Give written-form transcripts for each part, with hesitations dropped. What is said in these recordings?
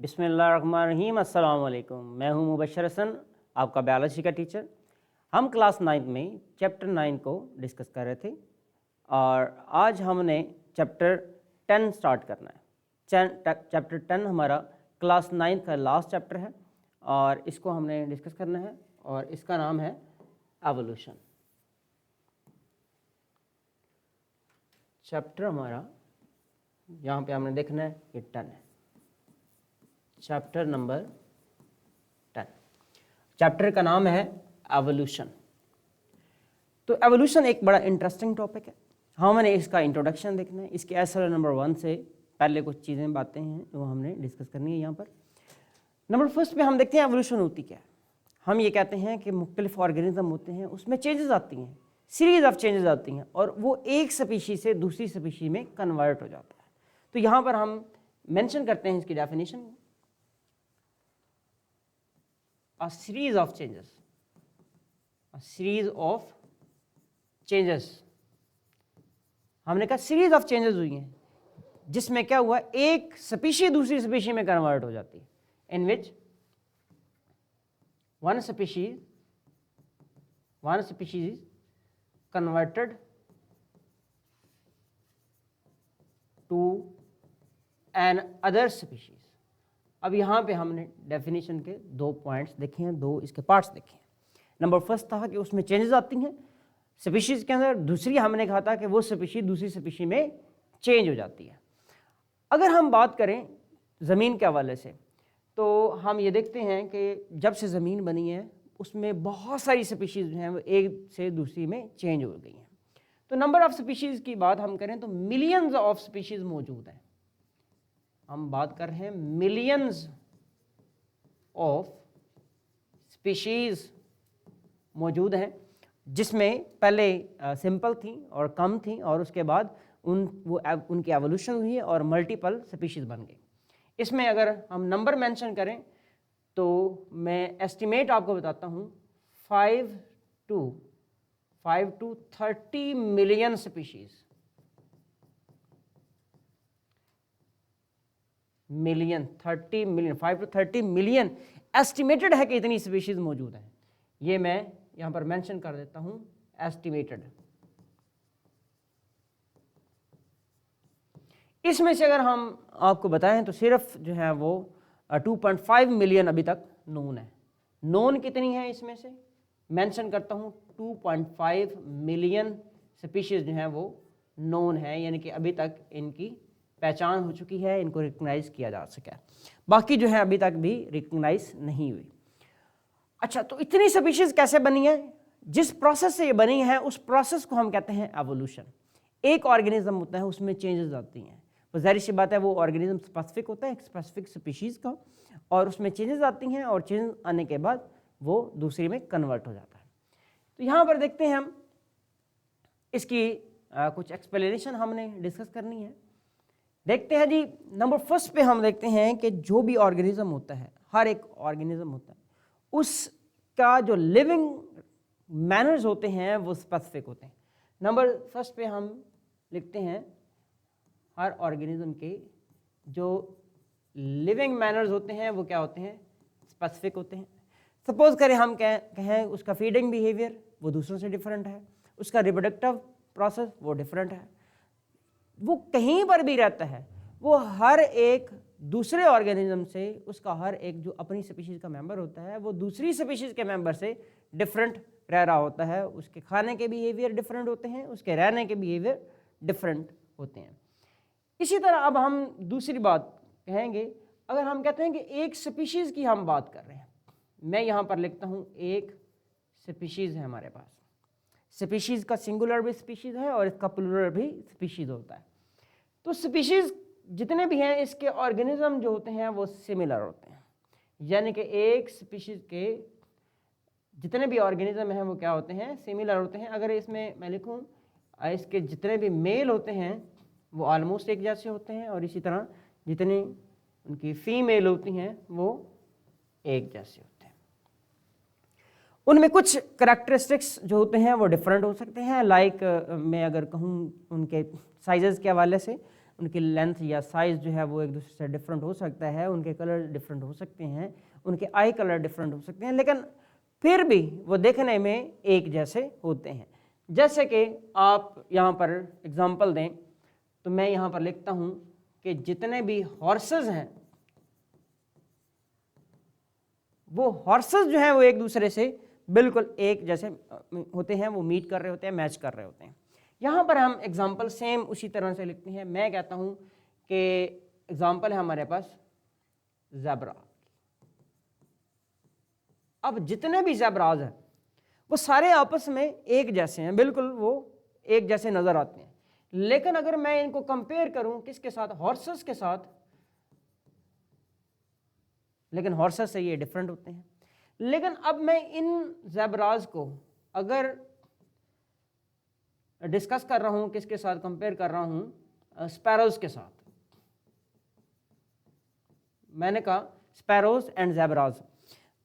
बिस्मिल्लाहिर्रहमानिर्रहीम, अस्सलाम वालेकुम। मैं हूं मुबशर हसन, आपका बायोलॉजी का टीचर। हम क्लास 9 में चैप्टर 9 को डिस्कस कर रहे थे और आज हमने चैप्टर 10 स्टार्ट करना है। चैप्टर 10 हमारा क्लास 9 का लास्ट चैप्टर है और इसको हमने डिस्कस करना है और इसका नाम है एवोल्यूशन। चैप्टर हमारा यहाँ पे हमने देखना है ये 10 है, चैप्टर नंबर 10। चैप्टर का नाम है एवोल्यूशन। तो एवोल्यूशन एक बड़ा इंटरेस्टिंग टॉपिक है। हमने इसका इंट्रोडक्शन देखना है। इसके एसएल नंबर 1 से पहले कुछ चीज़ें बातें हैं जो हमने डिस्कस करनी है यहाँ पर। नंबर फर्स्ट पे हम देखते हैं एवोल्यूशन होती क्या है। हम ये कहते हैं कि मुख्तलिफ ऑर्गेनिज्म होते हैं, उसमें चेंजेस आती हैं, सीरीज ऑफ चेंजेस आती हैं और वो एक स्पीशीज से दूसरी स्पीशीज में कन्वर्ट हो जाता है। तो यहाँ पर हम मेंशन करते हैं इसकी definition, a series of changes। हमने कहा सीरीज ऑफ चेंजेस हुई हैं जिसमें क्या हुआ, एक स्पीशी दूसरी स्पीशी में कन्वर्ट हो जाती है, in which one species is converted to another species. अब यहाँ पे हमने डेफिनेशन के 2 पॉइंट्स देखे हैं, 2 इसके पार्ट्स देखे हैं। नंबर फर्स्ट था कि उसमें चेंजेस आती हैं स्पीशीज़ के अंदर, दूसरी हमने कहा था कि वो स्पीशी दूसरी स्पीशी में चेंज हो जाती है। अगर हम बात करें ज़मीन के हवाले से तो हम ये देखते हैं कि जब से ज़मीन बनी है उसमें बहुत सारी स्पीशीज़ जो हैं वो एक से दूसरी में चेंज हो गई हैं। तो नंबर ऑफ़ स्पीशीज़ की बात हम करें तो मिलियंस ऑफ स्पीशीज़ मौजूद हैं। हम बात कर रहे हैं मिलियंस ऑफ स्पीशीज मौजूद हैं, जिसमें पहले सिंपल थी और कम थी और उसके बाद उनकी एवोल्यूशन हुई और मल्टीपल स्पीशीज बन गई। इसमें अगर हम नंबर मेंशन करें तो मैं एस्टिमेट आपको बताता हूँ 5 to 30 million species, 5 to 30 million estimated है कि इतनी स्पीशीज मौजूद हैं। ये मैं यहाँ पर मेंशन कर देता हूँ, एस्टिमेटेड। इसमें से अगर हम आपको बताएं तो सिर्फ जो है वो 2.5 मिलियन अभी तक नोन है। नोन कितनी है इसमें से मेंशन करता हूँ, 2.5 मिलियन स्पीशीज जो है वो नोन है, यानी कि अभी तक इनकी पहचान हो चुकी है, इनको रिकग्नाइज किया जा सका। बाकी जो है अभी तक भी रिकग्नाइज नहीं हुई। अच्छा, तो इतनी स्पीशीज कैसे बनी है? जिस प्रोसेस से ये बनी है उस प्रोसेस को हम कहते हैं एवोल्यूशन। एक ऑर्गेनिज्म होता है, उसमें चेंजेस आती हैं, तो जाहिर सी बात है वो ऑर्गेनिज्म स्पेसिफिक होता है, एक स्पेसिफिक स्पीशीज का, और उसमें चेंजेस आती हैं और चेंज आने के बाद वो दूसरी में कन्वर्ट हो जाता है। तो यहाँ पर देखते हैं हम इसकी कुछ एक्सप्लेनेशन हमने डिस्कस करनी है। देखते हैं जी, नंबर फर्स्ट पे हम देखते हैं कि जो भी ऑर्गेनिज्म होता है, हर एक ऑर्गेनिज्म होता है, उसका जो लिविंग मैनर्स होते हैं वो स्पेसिफिक होते हैं। नंबर फर्स्ट पे हम लिखते हैं हर ऑर्गेनिज्म के जो लिविंग मैनर्स होते हैं वो क्या होते हैं, स्पेसिफिक होते हैं। सपोज करें हम कहें उसका फीडिंग बिहेवियर वो दूसरों से डिफरेंट है, उसका रिप्रोडक्टिव प्रोसेस वो डिफरेंट है, वो कहीं पर भी रहता है, वो हर एक दूसरे ऑर्गेनिज्म से, उसका हर एक जो अपनी स्पीशीज का मेंबर होता है वो दूसरी स्पीशीज के मेंबर से डिफरेंट रह रहा होता है। उसके खाने के बिहेवियर डिफरेंट होते हैं, उसके रहने के बिहेवियर डिफरेंट होते हैं। इसी तरह अब हम दूसरी बात कहेंगे, अगर हम कहते हैं कि एक स्पीशीज की हम बात कर रहे हैं, मैं यहाँ पर लिखता हूँ एक स्पीशीज है हमारे पास। स्पीशीज का सिंगुलर भी स्पीशीज है और इसका प्लूरल भी स्पीशीज होता है। तो स्पीशीज जितने भी हैं इसके ऑर्गेनिज्म जो होते हैं वो सिमिलर होते हैं, यानी कि एक स्पीशीज के जितने भी ऑर्गेनिज्म हैं वो क्या होते हैं, सिमिलर होते हैं। अगर इसमें मैं लिखूं इसके जितने भी मेल होते हैं वो ऑलमोस्ट एक जैसे होते हैं और इसी तरह जितनी उनकी फीमेल होती हैं वो एक जैसे होते हैं। उनमें कुछ करैक्टरिस्टिक्स जो होते हैं वो डिफरेंट हो सकते हैं। लाइक मैं अगर कहूँ उनके साइजेस के हवाले से, उनकी लेंथ या साइज़ जो है वो एक दूसरे से डिफरेंट हो सकता है, उनके कलर डिफरेंट हो सकते हैं, उनके आई कलर डिफरेंट हो सकते हैं, लेकिन फिर भी वो देखने में एक जैसे होते हैं। जैसे कि आप यहाँ पर एग्जांपल दें तो मैं यहाँ पर लिखता हूँ कि जितने भी हॉर्सेस हैं वो हॉर्सेस जो हैं वो एक दूसरे से बिल्कुल एक जैसे होते हैं, वो मीट कर रहे होते हैं, मैच कर रहे होते हैं। यहाँ पर हम एग्जांपल सेम उसी तरह से लिखते हैं। मैं कहता हूँ कि एग्जांपल है हमारे पास ज़ेब्रा। अब जितने भी ज़ेब्राज हैं वो सारे आपस में एक जैसे हैं, बिल्कुल वो एक जैसे नज़र आते हैं, लेकिन अगर मैं इनको कंपेयर करूं किसके साथ, हॉर्सेस के साथ, लेकिन हॉर्सेस से ये डिफरेंट होते हैं। लेकिन अब मैं इन ज़ेब्राज को अगर डिस्कस कर रहा हूं, किसके साथ कंपेयर कर रहा हूं, स्पैरोज के साथ। मैंने कहा स्पैरोज एंड ज़ेब्राज,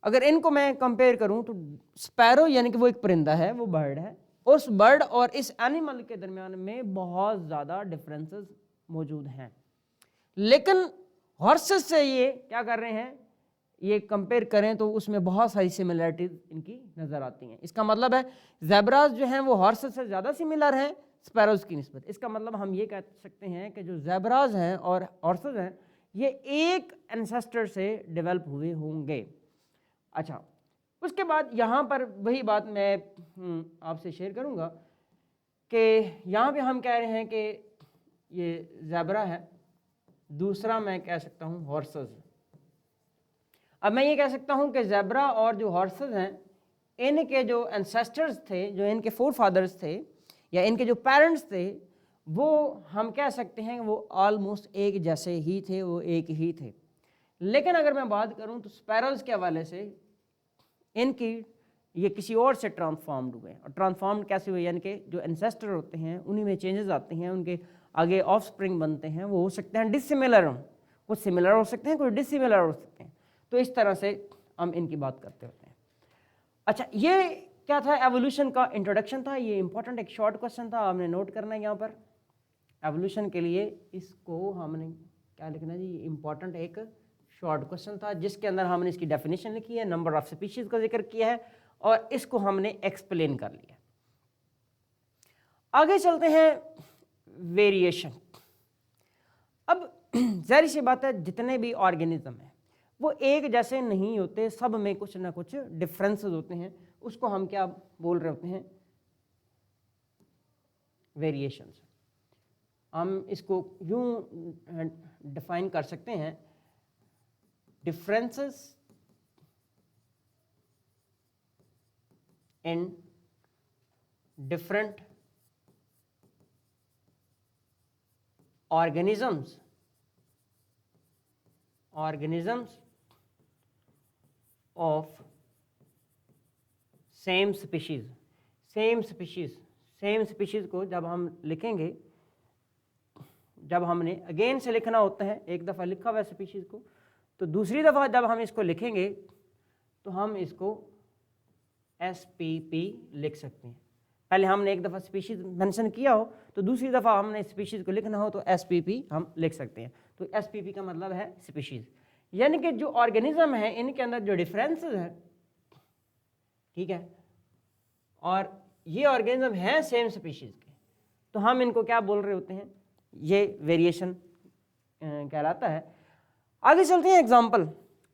अगर इनको मैं कंपेयर करूं तो स्पैरो यानी कि वो एक परिंदा है, वो बर्ड है, उस बर्ड और इस एनिमल के दरमियान में बहुत ज़्यादा डिफरेंसेस मौजूद हैं। लेकिन हॉर्सेस से ये क्या कर रहे हैं, ये कंपेयर करें तो उसमें बहुत सारी सिमिलरिटीज इनकी नज़र आती हैं। इसका मतलब है ज़ेब्राज जो हैं वो हॉर्सेस से ज़्यादा सिमिलर हैं स्पैरोज की निस्बत। इसका मतलब हम ये कह सकते हैं कि जो ज़ेब्राज हैं और हॉर्सेस हैं ये एक एंसेस्टर से डेवलप हुए होंगे। अच्छा, उसके बाद यहाँ पर वही बात मैं आपसे शेयर करूँगा कि यहाँ पे हम कह रहे हैं कि ये ज़ेब्रा है, दूसरा मैं कह सकता हूँ हॉर्सेस। अब मैं ये कह सकता हूँ कि ज़ेब्रा और जो हॉर्सेस हैं इनके जो एंसेस्टर्स थे, जो इनके फोर फादर्स थे या इनके जो पेरेंट्स थे, वो हम कह सकते हैं वो ऑलमोस्ट एक जैसे ही थे, वो एक ही थे। लेकिन अगर मैं बात करूँ तो स्पैरोज के हवाले से इनकी ये किसी और से ट्रांसफॉर्म्ड हुए, और ट्रांसफॉर्म्ड कैसे हुए, यानी कि जो एंसेस्टर होते हैं उन्हीं में चेंजेस आते हैं, उनके आगे ऑफ स्प्रिंग बनते हैं, वो हो सकते हैं डिसिमिलर हों, कुछ सिमिलर हो सकते हैं, कुछ डिसिमिलर हो सकते हैं। तो इस तरह से हम इनकी बात करते होते हैं। अच्छा, ये क्या था, एवोल्यूशन का इंट्रोडक्शन था। ये इंपॉर्टेंट एक शॉर्ट क्वेश्चन था, आपने नोट करना है यहाँ पर। एवोल्यूशन के लिए इसको हमने क्या लिखना है जी, इंपॉर्टेंट एक शॉर्ट क्वेश्चन था जिसके अंदर हमने इसकी डेफिनेशन लिखी है, नंबर ऑफ स्पीशीज का जिक्र किया है और इसको हमने एक्सप्लेन कर लिया। आगे चलते हैं वेरिएशन। अब जाहिर सी बात है जितने भी ऑर्गेनिज्म हैं वो एक जैसे नहीं होते, सब में कुछ ना कुछ डिफरेंसेस होते हैं, उसको हम क्या बोल रहे होते हैं, वेरिएशंस। हम इसको यूं डिफाइन कर सकते हैं, differences in different organisms of same species। Same species को जब हम लिखेंगे, जब हमने अगेन से लिखना होता है, एक दफ़ा लिखा हुआ है स्पीशीज को, तो दूसरी दफ़ा जब हम इसको लिखेंगे तो हम इसको SPP लिख सकते हैं। पहले हमने एक दफ़ा स्पीशीज मेंशन किया हो तो दूसरी दफ़ा हमने स्पीशीज को लिखना हो तो SPP हम लिख सकते हैं। तो SPP का मतलब है स्पीशीज, यानी कि जो ऑर्गेनिज्म है इनके अंदर जो डिफरेंसेस हैं, ठीक है, और ये ऑर्गेनिज्म हैं सेम स्पीशीज के, तो हम इनको क्या बोल रहे होते हैं, ये वेरिएशन कहलाता है। आगे चलते हैं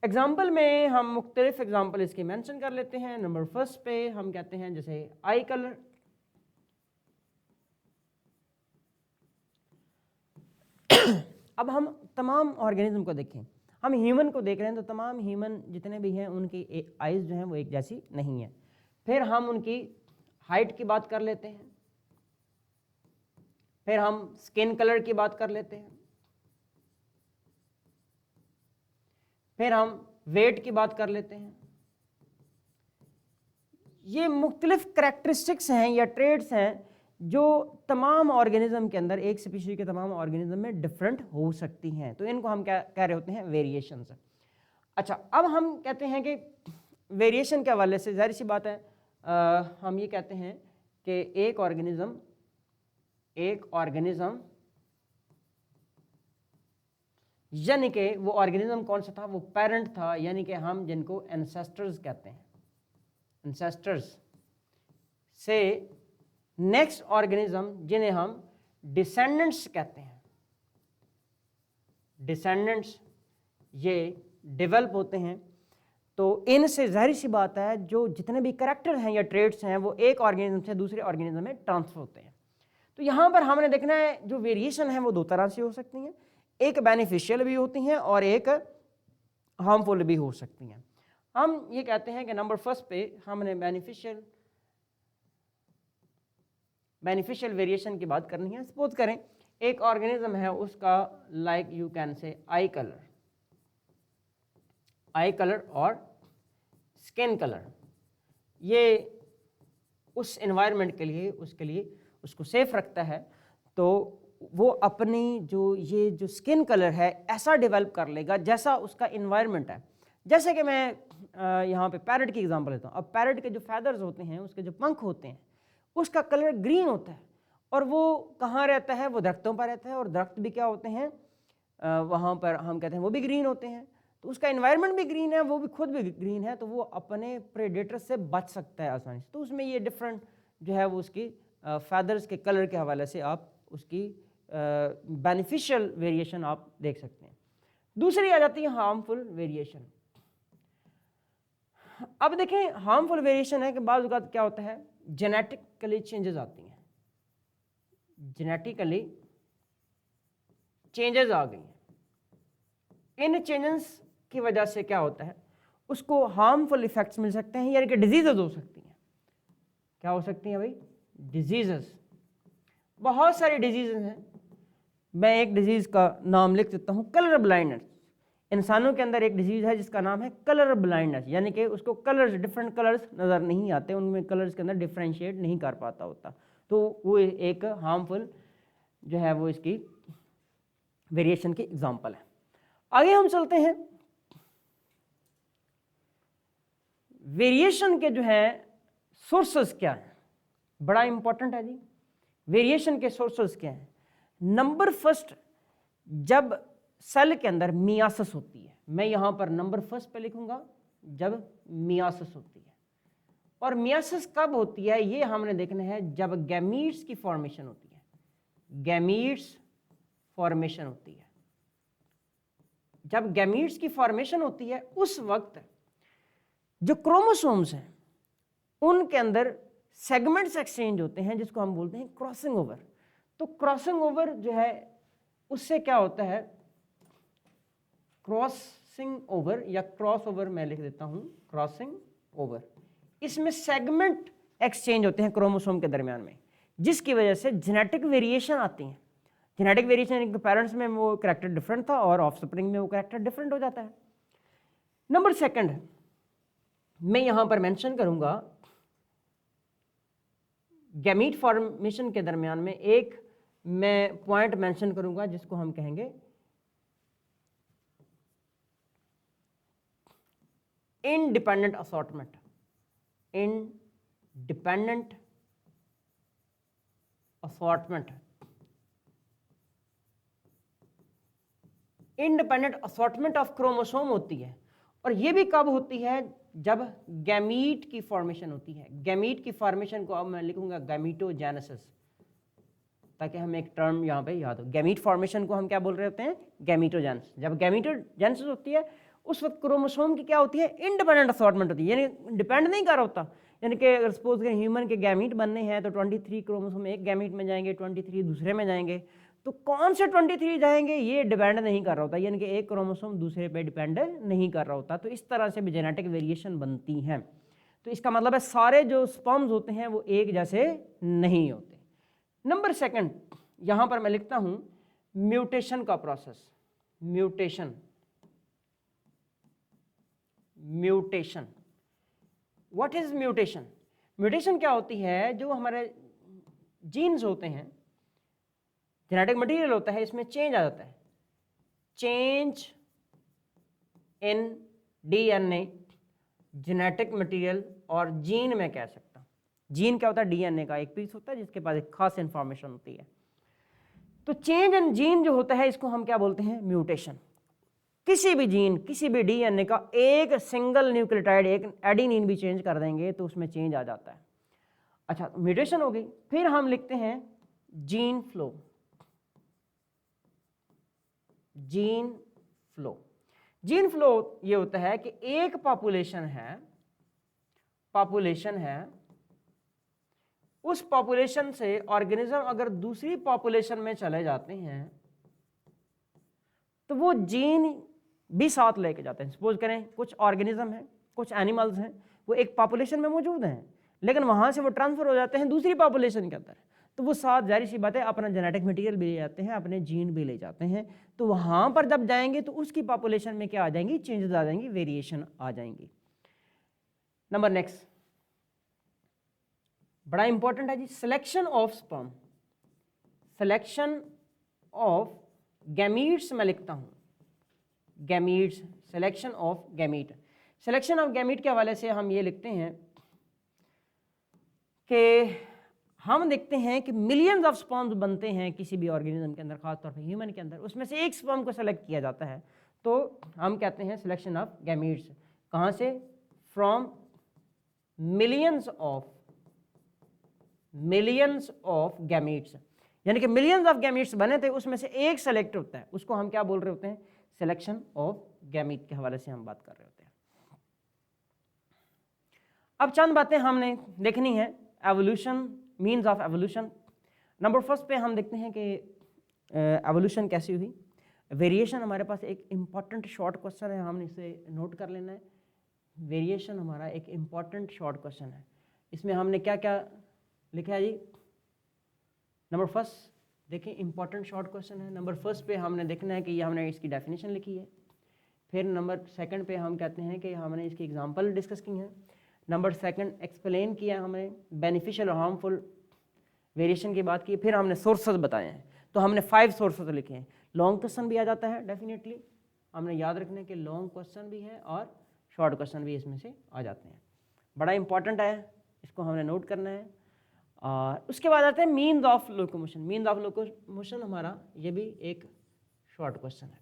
एग्जाम्पल में हम मुख्तलिफ एग्जाम्पल इसके मेंशन कर लेते हैं। नंबर फर्स्ट पे हम कहते हैं जैसे आई कलर। अब हम तमाम ऑर्गेनिज्म को देखें, हम ह्यूमन को देख रहे हैं तो तमाम ह्यूमन जितने भी हैं उनकी आइज़ जो हैं वो एक जैसी नहीं है। फिर हम उनकी हाइट की बात कर लेते हैं, फिर हम स्किन कलर की बात कर लेते हैं, फिर हम वेट की बात कर लेते हैं। ये मुख्तलिफ करैक्टरिस्टिक्स हैं या ट्रेड्स हैं जो तमाम ऑर्गेनिज्म के अंदर, एक स्पीशीज के तमाम ऑर्गेनिज्म में डिफरेंट हो सकती हैं, तो इनको हम क्या कह रहे होते हैं, वेरिएशंस। अच्छा, अब हम कहते हैं कि वेरिएशन के हवाले से जाहिर सी बात है हम ये कहते हैं कि एक ऑर्गेनिज्म यानी कि वो ऑर्गेनिज्म कौन सा था, वो पेरेंट था, यानी कि हम जिनको एंसेस्टर्स कहते हैं, एंसेस्टर्स से नेक्स्ट ऑर्गेनिज्म जिन्हें हम डिसेंडेंट्स कहते हैं, डिसेंडेंट्स ये डेवलप होते हैं। तो इनसे जाहिर सी बात है जो जितने भी करैक्टर हैं या ट्रेड्स हैं वो एक ऑर्गेनिज्म से दूसरे ऑर्गेनिज्म में ट्रांसफर होते हैं। तो यहाँ पर हमने देखना है जो वेरिएशन है वो दो तरह से हो सकती हैं, एक बेनिफिशियल भी होती हैं और एक हार्मफुल भी हो सकती हैं। हम ये कहते हैं कि नंबर फर्स्ट पे हमने बेनिफिशियल वेरिएशन की बात करनी है। सपोज करें एक ऑर्गेनिज्म है, उसका like you can say I colour और स्किन कलर, ये उस एनवायरनमेंट के लिए उसको सेफ रखता है। तो वो अपनी जो स्किन कलर है ऐसा डेवलप कर लेगा जैसा उसका एनवायरनमेंट है। जैसे कि मैं यहाँ पे पैरट की एग्जांपल लेता हूँ। अब पैरट के जो फैदर्स होते हैं, उसके जो पंख होते हैं, उसका कलर ग्रीन होता है और वो कहाँ रहता है, वो दरख्तों पर रहता है और दरख्त भी क्या होते हैं, वहाँ पर हम कहते हैं वो भी ग्रीन होते हैं। तो उसका एनवायरनमेंट भी ग्रीन है, वो भी खुद भी ग्रीन है, तो वो अपने प्रेडेटर से बच सकता है आसानी से। तो उसमें ये डिफरेंट जो है वो उसकी फैदर्स के कलर के हवाले से आप उसकी बेनिफिशियल वेरिएशन आप देख सकते हैं। दूसरी आ जाती है हार्मफुल वेरिएशन। अब देखें हार्मफुल वेरिएशन है कि बाज़ औक़ात क्या होता है, जेनेटिकली चेंजेस आती हैं, जेनेटिकली चेंजेस आ गई हैं। इन चेंजेस की वजह से क्या होता है, उसको हार्मफुल इफेक्ट्स मिल सकते हैं, यानी कि डिजीजेज हो सकती हैं। क्या हो सकती हैं भाई, डिजीजेस। बहुत सारी डिजीजेज हैं, मैं एक डिजीज का नाम लिख देता हूँ, कलर ब्लाइंडनेस। इंसानों के अंदर एक डिजीज है जिसका नाम है कलर ब्लाइंडनेस, यानी कि उसको कलर्स, डिफरेंट कलर्स नज़र नहीं आते, उनमें कलर्स के अंदर डिफ्रेंशिएट नहीं कर पाता होता। तो वो एक हार्मफुल जो है वो इसकी वेरिएशन की एग्जांपल है। आगे हम चलते हैं, वेरिएशन के जो है सोर्सेस क्या हैं, बड़ा इंपॉर्टेंट है जी। वेरिएशन के सोर्सेस क्या हैं? नंबर फर्स्ट, जब सेल के अंदर मियासिस होती है, मैं यहां पर नंबर फर्स्ट पे लिखूंगा, जब मियासिस होती है। और मियासिस कब होती है ये हमने देखना है, जब गैमीट्स की फॉर्मेशन होती है, गैमीट्स फॉर्मेशन होती है। जब गैमीट्स की फॉर्मेशन होती है उस वक्त जो क्रोमोसोम्स हैं उनके अंदर सेगमेंट्स एक्सचेंज होते हैं, जिसको हम बोलते हैं क्रॉसिंग ओवर। तो क्रॉसिंग ओवर जो है उससे क्या होता है, क्रॉसिंग ओवर या क्रॉस ओवर मैं लिख देता हूं, क्रॉसिंग ओवर। इसमें सेगमेंट एक्सचेंज होते हैं क्रोमोसोम के दरमियान में, जिसकी वजह से जेनेटिक वेरिएशन आती है। जेनेटिक वेरिएशन पेरेंट्स में वो कैरेक्टर डिफरेंट था और ऑफस्प्रिंग में वो कैरेक्टर डिफरेंट हो जाता है। नंबर सेकंड, मैं यहां पर मेंशन करूंगा गैमीट फॉर्मेशन के दरमियान में एक मैं पॉइंट मेंशन करूंगा जिसको हम कहेंगे independent assortment. Independent assortment, independent assortment of chromosome होती है। और ये भी कब होती है, जब गैमीट की फॉर्मेशन होती है। गैमीट की फॉर्मेशन को अब मैं लिखूंगा गैमीटोजेनेसिस, ताकि हमें एक टर्म यहाँ पे याद हो। गैमीट फॉर्मेशन को हम क्या बोल रहे होते हैं, गैमीटोजेनेसिस। जब गैमीटोजेनेसिस होती है उस वक्त क्रोमोसोम की क्या होती है, इंडिपेंडेंट असॉर्टमेंट होती है, यानी डिपेंड नहीं कर रहा होता। यानी कि अगर सपोज करें ह्यूमन के गैमीट बनने हैं तो 23 क्रोमोसोम एक गैमीट में जाएंगे, 23 दूसरे में जाएंगे। तो कौन से 23 जाएंगे ये डिपेंड नहीं कर रहा होता, यानी कि एक क्रोमोसोम दूसरे पे डिपेंड नहीं कर रहा होता। तो इस तरह से भी जेनेटिक वेरिएशन बनती हैं। तो इसका मतलब है सारे जो स्पर्म्स होते हैं वो एक जैसे नहीं होते। नंबर सेकंड, यहां पर मैं लिखता हूं म्यूटेशन का process. Mutation, mutation, what is mutation? Mutation क्या होती है, जो हमारे जीन्स होते हैं, जेनेटिक मटेरियल होता है, इसमें चेंज आ जाता है। Change in DNA, genetic material और जीन में कह सकता हूं। जीन क्या होता है, डीएनए का एक पीस होता है जिसके पास एक खास इंफॉर्मेशन होती है। तो चेंज इन जीन जो होता है इसको हम क्या बोलते हैं, म्यूटेशन। किसी भी जीन, किसी भी डीएनए का एक सिंगल न्यूक्लियोटाइड, एक एडेनिन भी चेंज कर देंगे तो उसमें चेंज आ जाता है। अच्छा, म्यूटेशन हो गई। फिर हम लिखते हैं gene flow. Gene flow, gene flow ये होता है कि एक पॉपुलेशन है, उस पॉपुलेशन से ऑर्गेनिज्म अगर दूसरी पॉपुलेशन में चले जाते हैं तो वो जीन भी साथ लेके जाते हैं। सपोज करें कुछ ऑर्गेनिज्म है, कुछ एनिमल्स हैं, वो एक पॉपुलेशन में मौजूद हैं, लेकिन वहां से वो ट्रांसफर हो जाते हैं दूसरी पॉपुलेशन के अंदर, तो वो साथ जाहिर सी बात है अपना जेनेटिक मटेरियल भी ले जाते हैं, अपने जीन भी ले जाते हैं। तो वहां पर जब जाएंगे तो उसकी पॉपुलेशन में क्या आ जाएंगी, चेंजेस आ जाएंगी, वेरिएशन आ जाएंगी। नंबर नेक्स्ट बड़ा इंपॉर्टेंट है जी, selection of sperm. Selection of gametes मैं लिखता हूं, gametes, selection of gamete. Selection of gamete के हवाले से हम ये लिखते हैं कि हम देखते हैं कि मिलियंस ऑफ स्पर्म्स बनते हैं किसी भी ऑर्गेनिज्म के अंदर, खासतौर पर ह्यूमन के अंदर, उसमें से एक स्पर्म को सेलेक्ट किया जाता है, तो हम कहते हैं सिलेक्शन ऑफ गैमीट्स। कहाँ से? फ्रॉम मिलियंस ऑफ गैमीट्स, यानी कि मिलियंस ऑफ गैमीट्स बने थे, उसमें से एक सेलेक्ट होता है, उसको हम क्या बोल रहे होते हैं, सिलेक्शन ऑफ गैमीट के हवाले से हम बात कर रहे होते हैं। अब चंद बातें हमने देखनी है, evolution, means of evolution. Number first पे हम देखते हैं कि एवोल्यूशन कैसी हुई। वेरिएशन हमारे पास एक इम्पॉर्टेंट शॉर्ट क्वेश्चन है, हमने इसे नोट कर लेना है। वेरिएशन हमारा एक इम्पॉर्टेंट शॉर्ट क्वेश्चन है, इसमें हमने क्या क्या लिखा है जी। नंबर फर्स्ट देखिए, इंपॉर्टेंट शॉर्ट क्वेश्चन है। नंबर फर्स्ट पे हमने देखना है कि ये हमने इसकी डेफिनेशन लिखी है। फिर नंबर सेकंड पे हम कहते हैं कि हमने इसकी एग्जांपल डिस्कस की है। नंबर सेकंड एक्सप्लेन किया हमने बेनिफिशियल और हार्मफुल वेरिएशन की बात की। फिर हमने सोर्सेज बताए हैं, तो हमने 5 सोर्सेज लिखे हैं। लॉन्ग क्वेश्चन भी आ जाता है डेफिनेटली, हमने याद रखना कि लॉन्ग क्वेश्चन भी है और शॉर्ट क्वेश्चन भी इसमें से आ जाते हैं। बड़ा इंपॉर्टेंट है, इसको हमने नोट करना है। और उसके बाद आते हैं means of locomotion. Means of locomotion हमारा ये भी एक शॉर्ट क्वेश्चन है।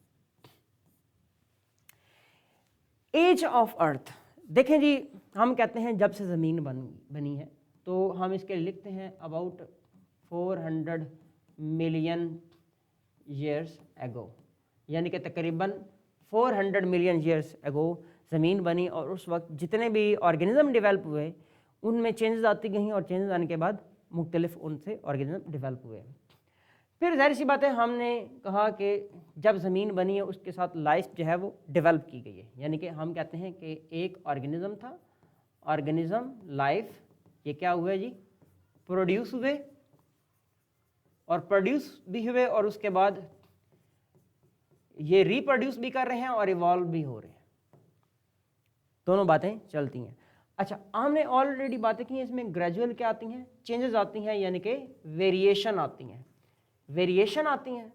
एज ऑफ अर्थ, देखें जी, हम कहते हैं जब से ज़मीन बनी है, तो हम इसके लिखते हैं अबाउट 400 मिलियन ईयर्स एगो, यानी कि तकरीबन 400 मिलियन ईयर्स एगो ज़मीन बनी, और उस वक्त जितने भी ऑर्गेनिज्म डेवलप हुए उनमें चेंजेस आती गई, और चेंजेस आने के बाद मुख्तलिफ उनसे ऑर्गेनिज्म डेवलप हुए। फिर जाहिर सी बात है, हमने कहा कि जब ज़मीन बनी है उसके साथ लाइफ जो है वो डेवलप की गई है, यानी कि हम कहते हैं कि एक ऑर्गेनिज्म था, ऑर्गेनिज्म, लाइफ, ये क्या हुए जी, प्रोड्यूस हुए, और प्रोड्यूस भी हुए, और उसके बाद ये रिप्रोड्यूस भी कर रहे हैं और इवॉल्व भी हो रहे हैं, दोनों बातें चलती हैं। अच्छा, हमने ऑलरेडी बातें की हैं, इसमें ग्रेजुअल क्या आती हैं, चेंजेस आती हैं, यानी कि वेरिएशन आती हैं, वेरिएशन आती हैं।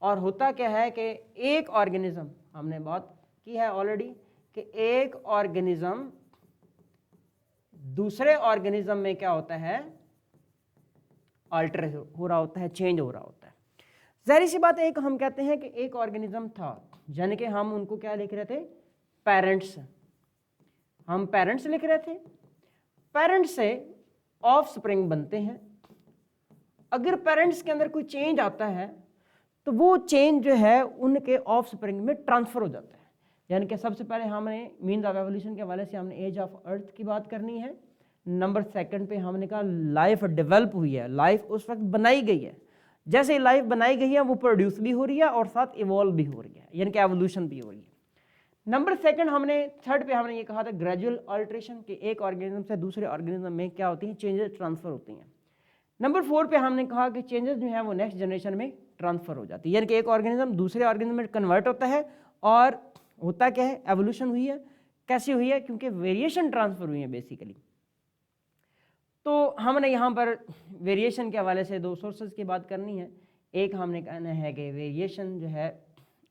और होता क्या है कि एक ऑर्गेनिज्म, हमने बात की है ऑलरेडी कि एक ऑर्गेनिज्म दूसरे ऑर्गेनिज्म में क्या होता है, अल्टर हो रहा होता है, चेंज हो रहा होता है। जाहिर सी बात है, एक हम कहते हैं कि एक ऑर्गेनिज्म था, यानी कि हम उनको क्या लिख रहे थे, पेरेंट्स, हम पेरेंट्स लिख रहे थे। पेरेंट्स से ऑफस्प्रिंग बनते हैं। अगर पेरेंट्स के अंदर कोई चेंज आता है तो वो चेंज जो है उनके ऑफस्प्रिंग में ट्रांसफर हो जाता है। यानी कि सबसे पहले हमने मीन्स ऑफ एवोल्यूशन के हवाले से हमने एज ऑफ अर्थ की बात करनी है। नंबर सेकंड पे हमने कहा लाइफ डेवलप हुई है, लाइफ उस वक्त बनाई गई है, जैसे लाइफ बनाई गई है वो प्रोड्यूस भी हो रही है और साथ इवॉल्व भी हो रही है, यानी कि एवोल्यूशन भी हो रही है। नंबर सेकंड हमने थर्ड पे हमने ये कहा था ग्रेजुअल अल्ट्रेशन, कि एक ऑर्गेनिज्म से दूसरे ऑर्गेनिज्म में क्या होती हैं, चेंजेस ट्रांसफर होती हैं। नंबर 4 पे हमने कहा कि चेंजेस जो हैं वो नेक्स्ट जनरेशन में ट्रांसफर हो जाती है, यानी कि एक ऑर्गेनिज्म दूसरे ऑर्गेनिज्म में कन्वर्ट होता है, और होता क्या है, एवोल्यूशन हुई है। कैसी हुई है, क्योंकि वेरिएशन ट्रांसफर हुई है बेसिकली। तो हमने यहाँ पर वेरिएशन के हवाले से 2 सोर्सेज की बात करनी है। एक हमने कहना है कि वेरिएशन जो है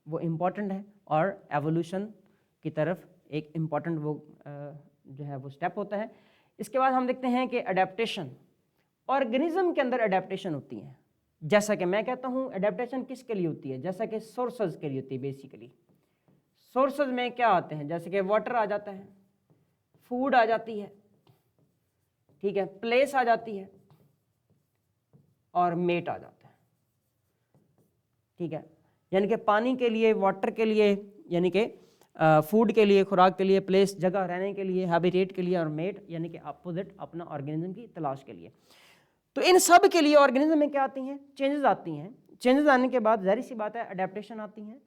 वो इम्पॉर्टेंट है, और एवोल्यूशन की तरफ एक इम्पॉर्टेंट वो जो है वो स्टेप होता है। इसके बाद हम देखते हैं कि अडेप्टेशन, ऑर्गेनिज्म के अंदर अडेप्टेशन होती है। जैसा कि मैं कहता हूँ अडेप्टेशन किसके लिए होती है, जैसा कि सोर्सेज के लिए होती है बेसिकली। सोर्सेज में क्या आते हैं, जैसे कि वाटर आ जाता है, फूड आ जाती है, ठीक है, प्लेस आ जाती है और मेट आ जाता है, ठीक है। यानी कि पानी के लिए, वाटर के लिए, यानी कि फूड के लिए, खुराक के लिए, प्लेस जगह रहने के लिए, हैबिटेट के लिए, और मेट यानी कि अपोजिट अपना ऑर्गेनिज्म की तलाश के लिए। तो इन सब के लिए ऑर्गेनिज्म में क्या आती हैं, चेंजेस आती हैं। चेंजेस आने के बाद जाहिर सी बात है अडेप्टेशन आती हैं,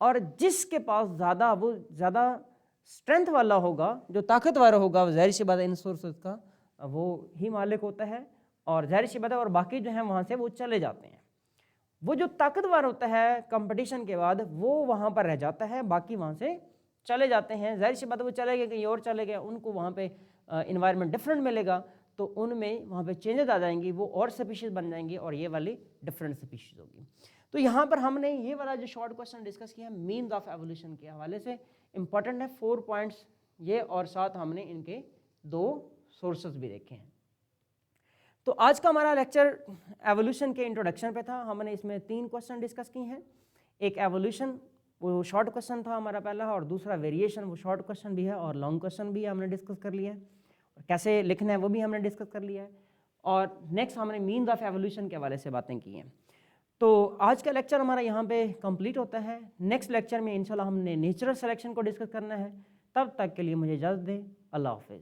और जिसके पास ज़्यादा स्ट्रेंथ वाला होगा, जो ताकतवर होगा, जाहिर सी बात है इन सोर्सेज का वो ही मालिक होता है, और जाहिर सी बात है और बाकी जो हैं वहाँ से वो चले जाते हैं। वो जो ताकतवर होता है कंपटीशन के बाद वो वहाँ पर रह जाता है, बाकी वहाँ से चले जाते हैं। जाहिर सी बात है वो चले गए कहीं और चले गए, उनको वहाँ पे इन्वायरमेंट डिफरेंट मिलेगा, तो उनमें वहाँ पे चेंजेस आ जाएंगी, वो और स्पीशीज बन जाएंगी और ये वाली डिफरेंट स्पीशीज होगी। तो यहाँ पर हमने ये वाला जो शॉर्ट क्वेश्चन डिस्कस किया मीन्स ऑफ एवोल्यूशन के हवाले से, इंपॉर्टेंट है 4 पॉइंट्स ये, और साथ हमने इनके 2 सोर्सेज भी देखे हैं। तो आज का हमारा लेक्चर एवोल्यूशन के इंट्रोडक्शन पे था। हमने इसमें 3 क्वेश्चन डिस्कस किए हैं। एक एवोल्यूशन वो शॉर्ट क्वेश्चन था हमारा पहला, और दूसरा वेरिएशन वो शॉर्ट क्वेश्चन भी है और लॉन्ग क्वेश्चन भी हमने डिस्कस कर लिया है, और कैसे लिखना है वो भी हमने डिस्कस कर लिया है। और नेक्स्ट हमने मीन्स ऑफ एवोल्यूशन के हवाले से बातें की हैं। तो आज का लेक्चर हमारा यहाँ पे कंप्लीट होता है। नेक्स्ट लेक्चर में इंशाल्लाह हमने नेचुरल सिलेक्शन को डिस्कस करना है। तब तक के लिए मुझे इजाज़त दें। अल्लाह हाफिज़।